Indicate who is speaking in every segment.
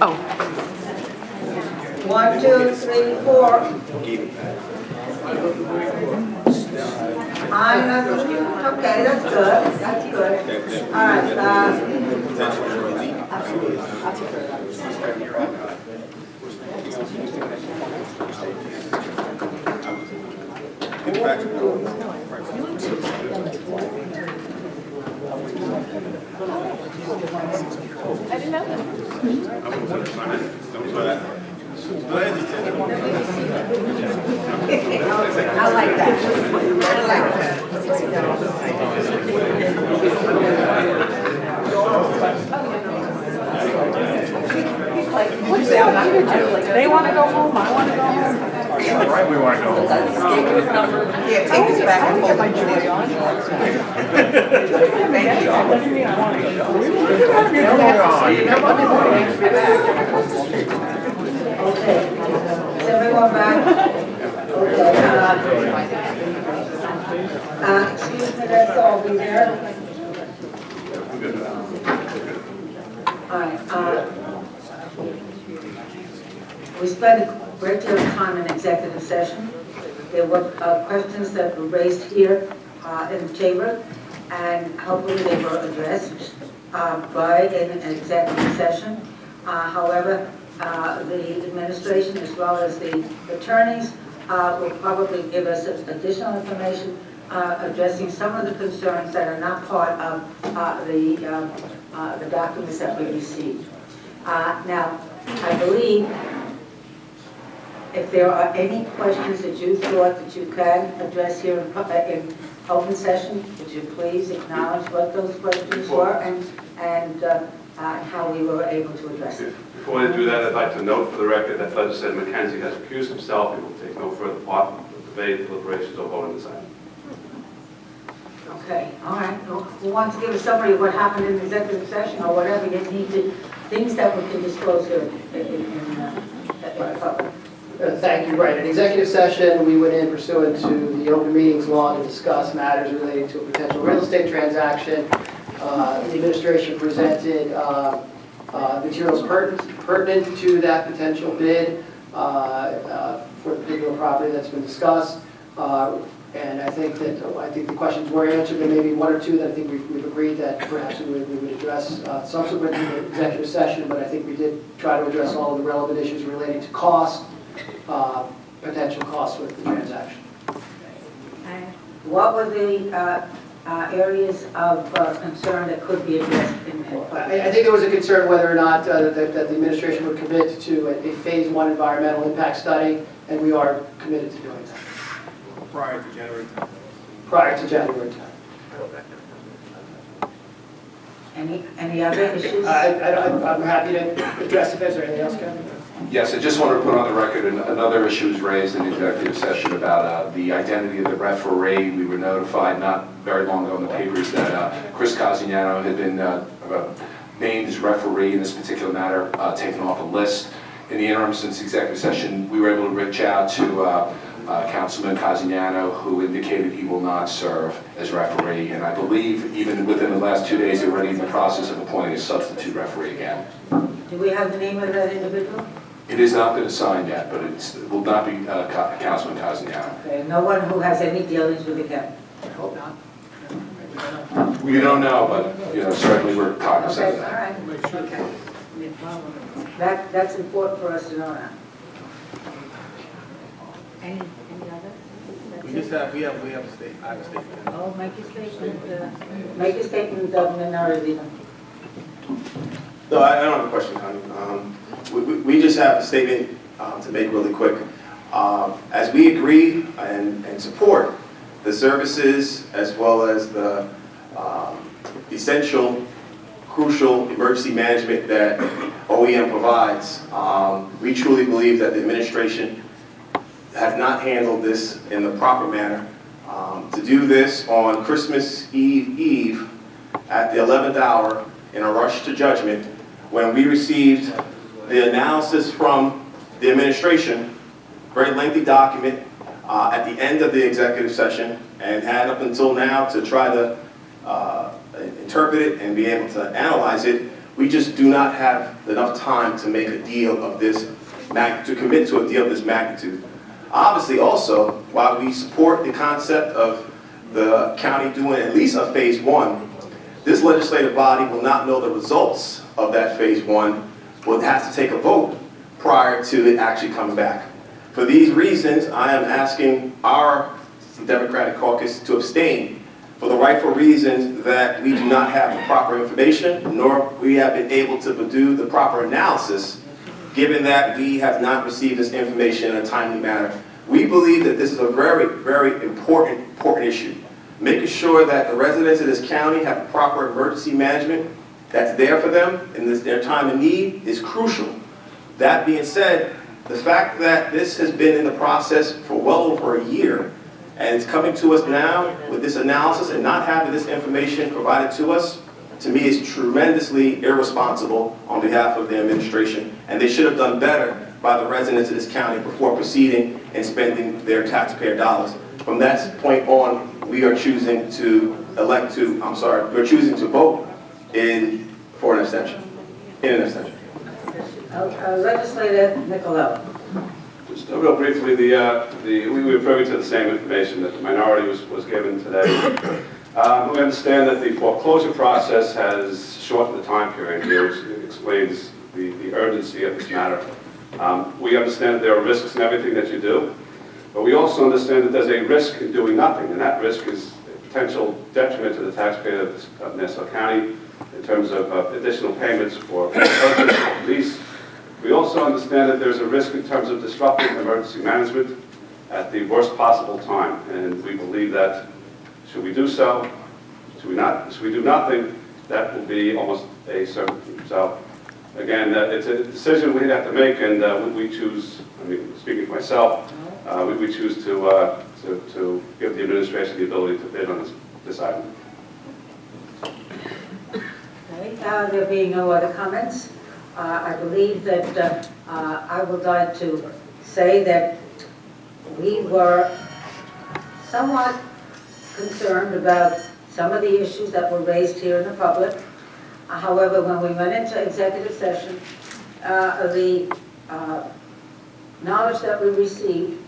Speaker 1: Oh,
Speaker 2: 1, 2, 3, 4. Okay, that's good. That's good. All right.
Speaker 1: I didn't know that.
Speaker 2: I like that. I like that.
Speaker 1: What's the other do? They want to go home, I want to go home.
Speaker 3: Right, we want to go home.
Speaker 2: Yeah, take us back and hold my joy on. Thank you.
Speaker 1: Doesn't mean I want to go.
Speaker 2: Okay. Is everyone back? Okay. Excuse me, that's all. Be there. All right. We spent a great deal of time in executive session. There were questions that were raised here in the chamber, and hopefully they were addressed by an executive session. However, the administration as well as the attorneys will probably give us additional information addressing some of the concerns that are not part of the documents that we received. Now, I believe if there are any questions that you thought that you can address here in open session, would you please acknowledge what those questions were and how we were able to address it?
Speaker 4: Before I do that, I'd like to note for the record that Legislator McKenzie has recused himself. He will take no further part in the debate, deliberations, or vote on this item.
Speaker 2: Okay, all right. Who wants to give a summary of what happened in the executive session or whatever you need to, things that we can disclose here in public?
Speaker 5: Thank you. Right. In executive session, we went in pursuant to the open meetings law to discuss matters relating to a potential real estate transaction. The administration presented materials pertinent to that potential bid for the particular property that's been discussed. And I think the questions were answered. There may be one or two that I think we've agreed that perhaps we would address subsequent to the executive session, but I think we did try to address all of the relevant issues relating to cost, potential costs with the transaction.
Speaker 2: And what were the areas of concern that could be addressed in public?
Speaker 5: I think there was a concern whether or not that the administration would commit to a phase 1 environmental impact study, and we are committed to doing that.
Speaker 3: Prior to January 10th.
Speaker 5: Prior to January 10th.
Speaker 2: Any other issues?
Speaker 5: I'm happy to address if there's anything else, Kevin.
Speaker 6: Yes, I just want to put on the record, another issue was raised in the executive session about the identity of the referee. We were notified not very long ago in the papers that Chris Casignano had been named as referee in this particular matter, taken off a list. In the interim, since executive session, we were able to reach out to Councilman Casignano, who indicated he will not serve as referee. And I believe even within the last 2 days, they're already in the process of appointing a substitute referee again.
Speaker 2: Do we have the name of that individual?
Speaker 6: It has not been assigned yet, but it will not be Councilman Casignano.
Speaker 2: Okay, no one who has any dealings with the county?
Speaker 5: I hope not.
Speaker 6: We don't know, but certainly we're cognizant of
Speaker 2: Okay, all
Speaker 6: that.
Speaker 2: right. Okay. That's important for us to know that. Any other?
Speaker 3: We have a statement. I have a statement.
Speaker 2: Oh, make a statement. Make a statement, Minority.
Speaker 7: No, I don't have a question, Connie. We just have a statement to make really quick. As we agree and support the services as well as the essential, crucial emergency management that OEM provides, we truly believe that the administration has not handled this in the proper manner. To do this on Christmas Eve at the 11th hour in a rush to judgment, when we received the analysis from the administration, very lengthy document at the end of the executive session, and had up until now to try to interpret it and be able to analyze it, We just do not have enough time to make a deal of this to commit to a deal of this magnitude. Obviously, also, while we support the concept of the county doing at least a phase 1, this legislative body will not know the results of that phase 1. Well, it has to take a vote prior to it actually coming back. For these reasons, I am asking our Democratic caucus to abstain for the rightful reasons that we do not have the proper information, nor we have been able to do the proper analysis, given that we have not received this information in a timely manner. We believe that this is a very, very important issue. Making sure that the residents of this county have the proper emergency management that's there for them in their time of need is crucial. That being said, the fact that this has been in the process for well over a year, and it's coming to us now with this analysis and not having this information provided to us, to me is tremendously irresponsible on behalf of the administration, and they should have done better by the residents of this county before proceeding and spending their taxpayer dollars. From that point on, we are choosing to we're choosing to vote for an extension, in an extension.
Speaker 2: Legislator Nicolau.
Speaker 4: Just real briefly, we were privy to the same information that the minority was given today. We understand that the foreclosure process has shortened the time period here, which explains the urgency of this matter. We understand that there are risks in everything that you do, but we also understand that there's a risk in doing nothing, and that risk is a potential detriment to the taxpayer of Nassau County in terms of additional payments for purchase or lease. We also understand that there's a risk in terms of disrupting emergency management at the worst possible time, and we believe that should we do so, should we do nothing, that will be almost a certainty. So again, it's a decision we have to make, and we choose, speaking for myself, we choose to give the administration the ability to bid on this item.
Speaker 2: Okay, there being no other comments, I believe that I would like to say that we were somewhat concerned about some of the issues that were raised here in the public. However, when we went into executive session, the knowledge that we received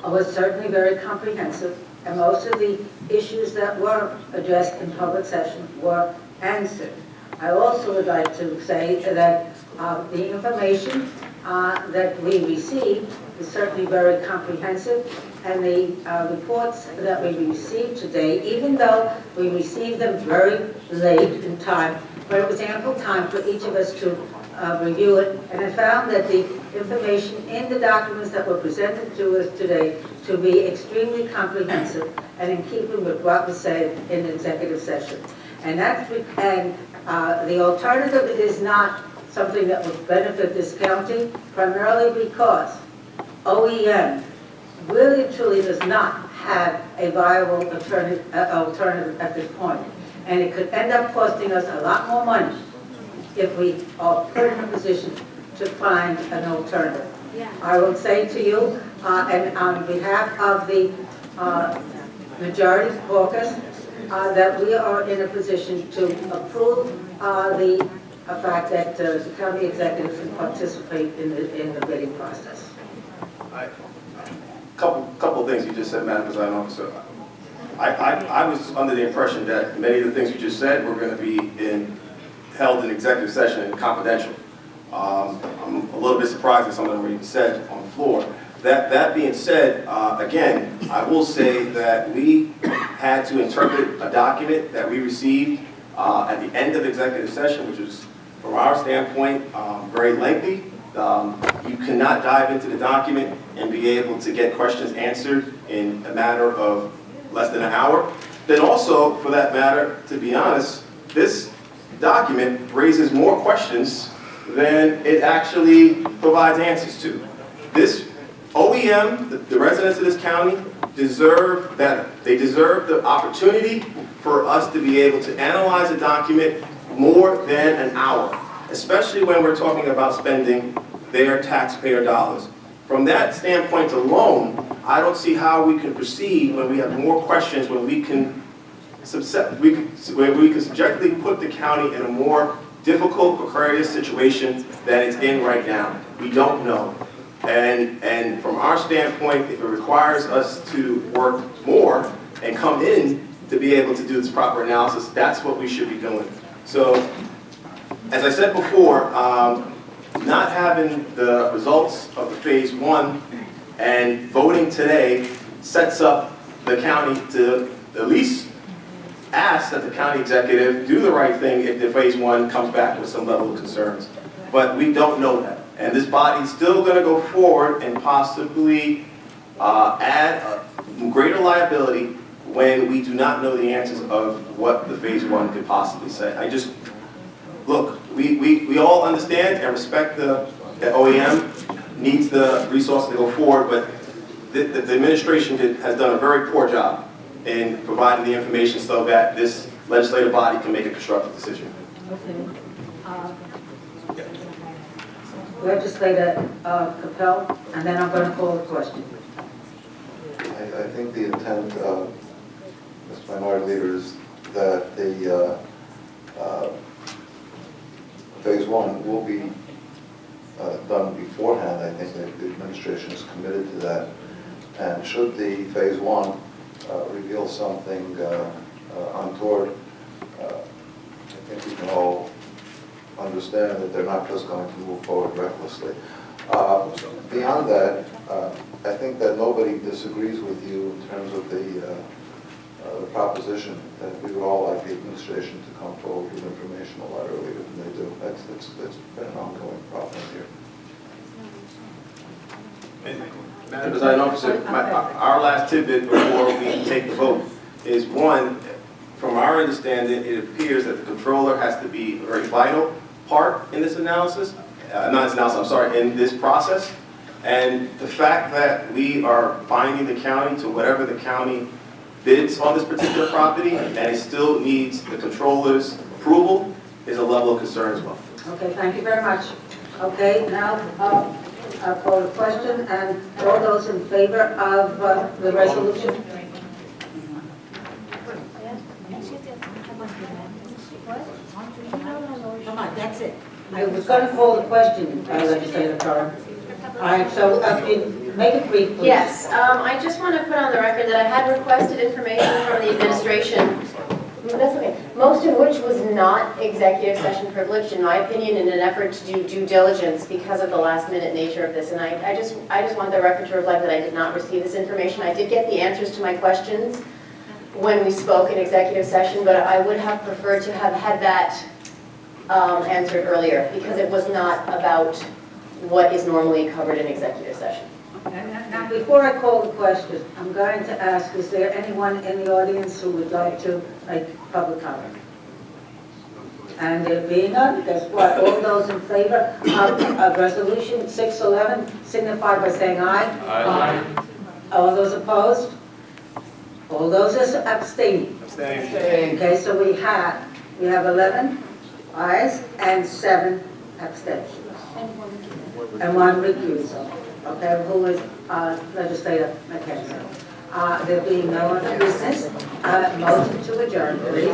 Speaker 2: was certainly very comprehensive, and most of the issues that were addressed in public session were answered. I also would like to say that the information that we received is certainly very comprehensive, and the reports that we received today, even though we received them very late in time, but it was ample time for each of us to review it, and I found that the information in the documents that were presented to us today to be extremely comprehensive and in keeping with what was said in the executive session. And the alternative is not something that would benefit this county, primarily because OEM really and truly does not have a viable alternative at this point. And it could end up costing us a lot more money if we are put in a position to find an alternative. I will say to you, and on behalf of the majority caucus, that we are in a position to approve the fact that the county executives can participate in the bidding process.
Speaker 7: Couple of things you just said, Madam Presiding Officer. I was under the impression that many of the things you just said were going to be held in executive session and confidential. I'm a little bit surprised at some of them were even said on the floor. That being said, again, I will say that we had to interpret a document that we received at the end of executive session, which was, from our standpoint, very lengthy. You cannot dive into the document and be able to get questions answered in a matter of less than an hour. Then also, for that matter, to be honest, this document raises more questions than it actually provides answers to. This OEM, the residents of this county, deserve better. They deserve the opportunity for us to be able to analyze a document more than an hour, especially when we're talking about spending their taxpayer dollars. From that standpoint alone, I don't see how we can proceed when we have more questions, when we can subjectively put the county in a more difficult, precarious situation that it's in right now. We don't know. And from our standpoint, if it requires us to work more and come in to be able to do this proper analysis, that's what we should be doing. So, as I said before, not having the results of the phase 1 and voting today sets up the county to at least ask that the county executive do the right thing if the phase 1 comes back with some level of concerns. But we don't know that. And this body's still going to go forward and possibly add a greater liability when we do not know the answers of what the phase 1 could possibly say. Look, we all understand and respect that OEM needs the resources to go forward, but the administration has done a very poor job in providing the information so that this legislative body can make a constructive decision.
Speaker 2: Legislator Capel, and then I'm going to call the question.
Speaker 8: I think the intent of Mr. Minority Leader is that the phase 1 will be done beforehand. I think that the administration is committed to that. And should the phase 1 reveal something untoward, I think we can all understand that they're not just going to move forward recklessly. Beyond that, I think that nobody disagrees with you in terms of the proposition that we would all like the administration to come forward with information a lot earlier than they do. It's been an ongoing problem here.
Speaker 7: Madam Presiding Officer, our last tidbit before we take the vote is, one, from our understanding, it appears that the controller has to be a very vital part in this analysis, in this process. And the fact that we are binding the county to whatever the county bids on this particular property, and it still needs the controller's approval, is a level of concern as well.
Speaker 2: Okay, thank you very much. Okay, now I'll call the question, and all those in favor of the resolution? Come on, that's it. I was going to call the question, Legislator Carr. All right, so make it brief, please.
Speaker 9: Yes, I just want to put on the record that I had requested information from the administration, that's okay, most of which was not executive session privileged, in my opinion, in an effort to do due diligence because of the last minute nature of this. And I just want the record to reflect that I did not receive this information. I did get the answers to my questions when we spoke in executive session, but I would have preferred to have had that answered earlier because it was not about what is normally covered in executive session.
Speaker 2: Now, before I call the question, I'm going to ask, is there anyone in the audience who would like to make public comment? And there being none, guess what? All those in favor of Resolution 611 signify by saying aye. Aye. All those opposed? All those abstaining?
Speaker 7: Abstain.
Speaker 2: Okay, so we have 11 ayes and 7 abstentions. And 1 recusal. Okay, who is Legislator McKenzie. There being no other business, motion to adjourn, please.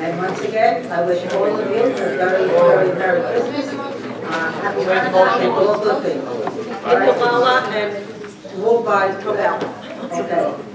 Speaker 2: And once again, I wish all of you a very, very Merry Christmas. Happy Hanukkah and all good things. All right, and moved by Cabell. Okay.